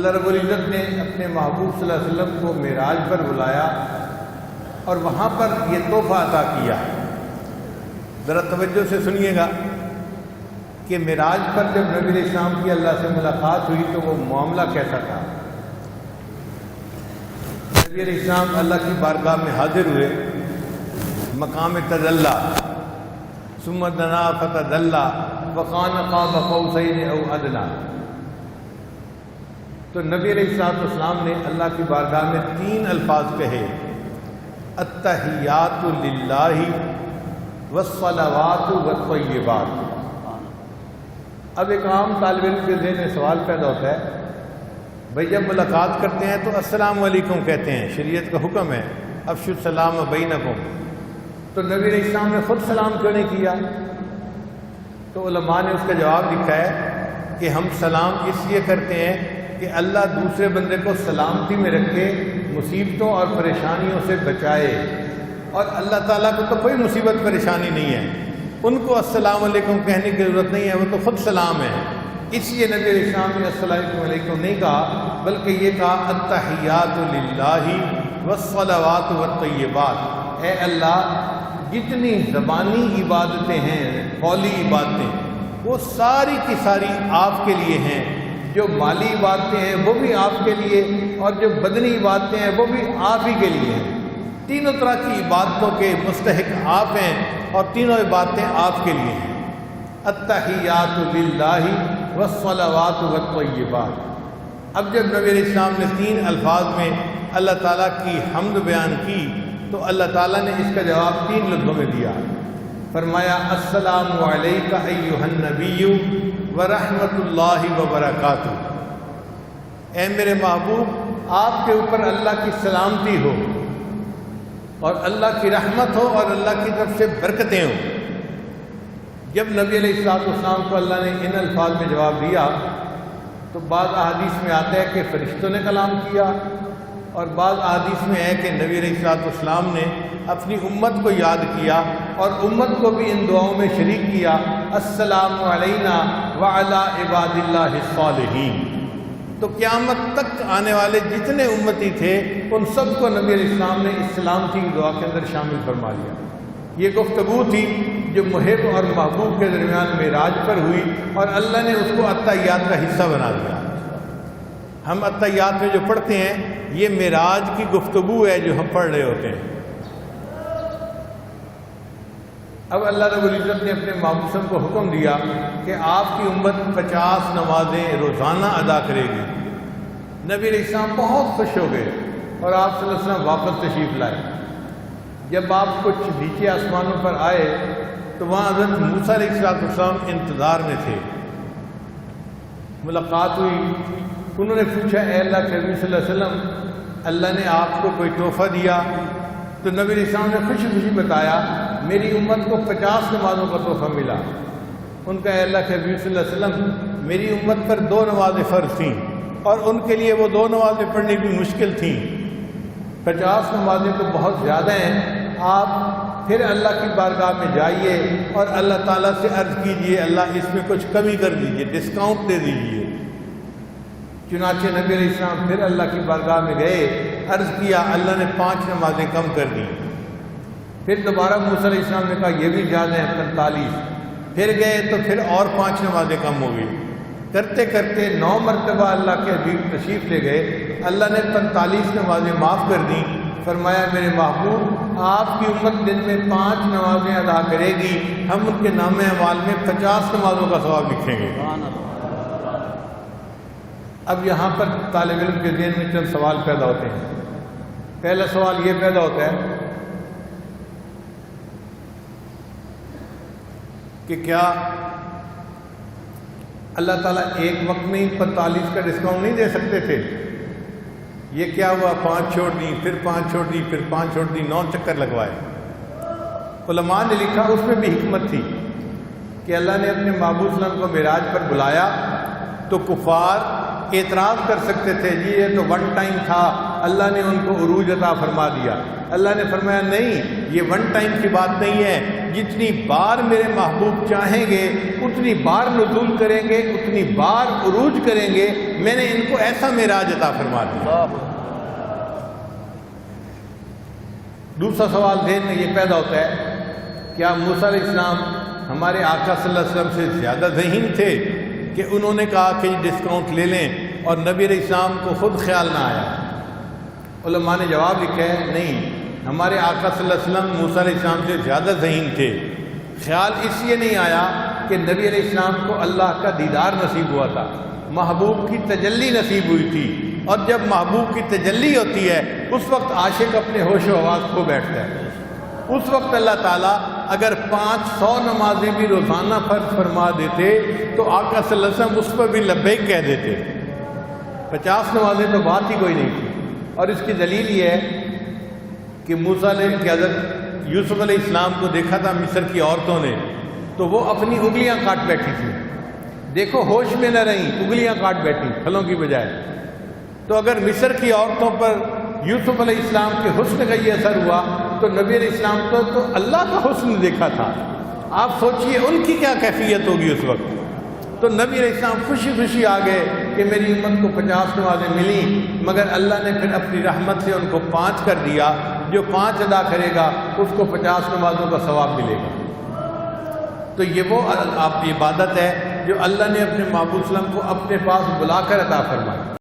اللہ رب العزت نے اپنے محبوب صلی اللہ علیہ وسلم کو معراج پر بلایا اور وہاں پر یہ تحفہ عطا کیا۔ ذرا توجہ سے سنیے گا کہ معراج پر جب نبی علیہ السلام کی اللہ سے ملاقات ہوئی تو وہ معاملہ کیسا تھا۔ نبی علیہ السلام اللہ کی بارگاہ میں حاضر ہوئے، مقام تجلی، ثم دنا فتدلی وکان قاب قوسین او ادنی۔ تو نبی علیہ السلام نے اللہ کی بارگاہ میں 3 الفاظ کہے، التحیات للہ والصلوات والطیبات۔ اب ایک عام طالب علم کے ذہن میں سوال پیدا ہوتا ہے، بھئی جب ملاقات کرتے ہیں تو السلام علیکم کہتے ہیں، شریعت کا حکم ہے افشوا السلام بینکم، تو نبی علیہ السلام نے خود سلام کیوں نہیں کیا؟ تو علماء نے اس کا جواب لکھا ہے کہ ہم سلام اس لیے کرتے ہیں کہ اللہ دوسرے بندے کو سلامتی میں رکھے، مصیبتوں اور پریشانیوں سے بچائے، اور اللہ تعالیٰ کو تو کوئی مصیبت پریشانی نہیں ہے، ان کو السلام علیکم کہنے کی ضرورت نہیں ہے، وہ تو خود سلام ہے۔ اس لیے نبی علیہ السلام نے السلام علیکم نہیں کہا، بلکہ یہ کہا التحیات للہ والصلوات والطیبات۔ اے اللہ، جتنی زبانی عبادتیں ہیں، قولی عبادتیں، وہ ساری کی ساری آپ کے لیے ہیں، جو مالی عبادتیں ہیں وہ بھی آپ کے لیے، اور جو بدنی عبادتیں ہیں وہ بھی آپ ہی کے لیے ہیں۔ تینوں طرح کی عبادتوں کے مستحق آپ ہیں، اور تینوں عبادتیں آپ کے لیے ہیں۔ التحیات للہ والصلوات والطیبات۔ اب جب نبی علیہ السلام نے 3 الفاظ میں اللہ تعالیٰ کی حمد بیان کی تو اللہ تعالیٰ نے اس کا جواب 3 لفظوں میں دیا، فرمایا السلام علیک ایھا النبی ورحمۃ اللہ وبرکاتہ۔ اے میرے محبوب، آپ کے اوپر اللہ کی سلامتی ہو، اور اللہ کی رحمت ہو، اور اللہ کی طرف سے برکتیں ہوں۔ جب نبی علیہ السلام کو اللہ نے ان الفاظ میں جواب دیا تو بعض احادیث میں آتا ہے کہ فرشتوں نے کلام کیا، اور بعض احادیث میں ہے کہ نبی علیہ السلام نے اپنی امت کو یاد کیا اور امت کو بھی ان دعاؤں میں شریک کیا، السلام علینا وعلی عباد اللہ الصالحین۔ تو قیامت تک آنے والے جتنے امتی تھے ان سب کو نبی علیہ السلام نے اس سلامتی کی دعا کے اندر شامل فرما لیا۔ یہ گفتگو تھی جو محب اور محبوب کے درمیان معراج پر ہوئی، اور اللہ نے اس کو التحیات کا حصہ بنا دیا۔ ہم التحیات میں جو پڑھتے ہیں یہ معراج کی گفتگو ہے جو ہم پڑھ رہے ہوتے ہیں۔ اب اللہ رب العزت نے اپنے محبوب کو حکم دیا کہ آپ کی امت 50 نمازیں روزانہ ادا کرے گی۔ نبی علیہ السلام بہت خوش ہو گئے اور آپ صلی اللہ علیہ وسلم واپس تشریف لائے۔ جب آپ کچھ نیچے آسمانوں پر آئے تو وہاں حضرت موسیٰ علیہ السلام انتظار میں تھے۔ ملاقات ہوئی، انہوں نے پوچھا اے اللہ کے نبی صلی اللہ علیہ وسلم، اللہ نے آپ کو کوئی تحفہ دیا؟ تو نبی علیہ السلام نے خوشی خوشی بتایا میری امت کو 50 نمازوں کا تحفہ ملا۔ ان کا اے اللہ کے نبی صلی اللہ علیہ وسلم، میری امت پر 2 نمازیں فرض تھیں، اور ان کے لیے وہ 2 نمازیں پڑھنی بھی مشکل تھیں، 50 نمازیں تو بہت زیادہ ہیں۔ آپ پھر اللہ کی بارگاہ میں جائیے اور اللہ تعالیٰ سے عرض کیجئے اللہ اس میں کچھ کمی کر دیجئے، ڈسکاؤنٹ دے دیجئے۔ چنانچہ نبی علیہ السلام پھر اللہ کی بارگاہ میں گئے، عرض کیا، اللہ نے 5 نمازیں کم کر دیں۔ پھر دوبارہ موسیٰ علیہ السلام نے کہا یہ بھی زیادہ ہیں 45۔ پھر گئے تو پھر اور 5 نمازیں کم ہو گئی۔ کرتے کرتے 9 مرتبہ اللہ کے حبیب تشریف لے گئے، اللہ نے 45 نمازیں معاف کر دیں۔ فرمایا میرے محبوب، آپ کی امت دن میں 5 نمازیں ادا کرے گی، ہم ان کے نام اعمال میں 50 نمازوں کا ثواب لکھیں گے۔ اب یہاں پر طالب علم کے ذہن میں چند سوال پیدا ہوتے ہیں۔ پہلا سوال یہ پیدا ہوتا ہے کہ کیا اللہ تعالیٰ ایک وقت میں 45 کا ڈسکاؤنٹ نہیں دے سکتے تھے؟ یہ کیا ہوا، 5 چھوڑ دی، پھر 5 چھوڑ دی، پھر 5 چھوڑ دی، 9 چکر لگوائے۔ علماء نے لکھا اس میں بھی حکمت تھی کہ اللہ نے اپنے محبوب صلی اللہ علیہ وسلم کو معراج پر بلایا تو کفار اعتراض کر سکتے تھے، جی یہ تو 1 ٹائم تھا، اللہ نے ان کو عروج عطا فرما دیا۔ اللہ نے فرمایا نہیں، یہ ون ٹائم کی بات نہیں ہے، جتنی بار میرے محبوب چاہیں گے اتنی بار نزول کریں گے، اتنی بار عروج کریں گے، میں نے ان کو ایسا معراج عطا فرما دیا۔ دوسرا سوال ذہن میں یہ پیدا ہوتا ہے، کیا موسیٰ علیہ السلام ہمارے آقا صلی اللہ علیہ وسلم سے زیادہ ذہین تھے کہ انہوں نے کہا کہ ڈسکاؤنٹ لے لیں اور نبی علیہ السلام کو خود خیال نہ آیا؟ علماء نے جواب لکھا ہے نہیں، ہمارے آقا صلی اللہ علیہ وسلم موسیٰ علیہ السلام سے زیادہ ذہین تھے۔ خیال اس لیے نہیں آیا کہ نبی علیہ السلام کو اللہ کا دیدار نصیب ہوا تھا، محبوب کی تجلی نصیب ہوئی تھی، اور جب محبوب کی تجلی ہوتی ہے اس وقت عاشق اپنے ہوش و حواس کھو بیٹھتا ہے۔ اس وقت اللہ تعالیٰ اگر 500 نمازیں بھی روزانہ فرض فرما دیتے تو آقا صلی اللہ علیہ وسلم اس پر بھی لبیک کہہ دیتے۔ 50 نمازیں تو بات ہی کوئی نہیں تھی۔ اور اس کی دلیل یہ ہے کہ موسیٰ نے کہ حضرت یوسف علیہ السلام کو دیکھا تھا مصر کی عورتوں نے، تو وہ اپنی انگلیاں کاٹ بیٹھی تھی۔ دیکھو ہوش میں نہ رہیں، انگلیاں کاٹ بیٹھی پھلوں کی بجائے۔ تو اگر مصر کی عورتوں پر یوسف علیہ السلام کے حسن کا یہ اثر ہوا تو نبی علیہ السلام تو اللہ کا حسن دیکھا تھا۔ آپ سوچئے ان کی کیا کیفیت ہوگی اس وقت۔ تو نبی علیہ السلام خوشی خوشی آ گئے کہ میری امت کو 50 نمازیں ملیں، مگر اللہ نے پھر اپنی رحمت سے ان کو 5 کر دیا۔ جو 5 ادا کرے گا اس کو 50 نمازوں کا ثواب ملے گا۔ تو یہ وہ عبادت ہے جو اللہ نے اپنے محبوب صلی اللہ علیہ وسلم کو اپنے پاس بلا کر عطا فرمائی۔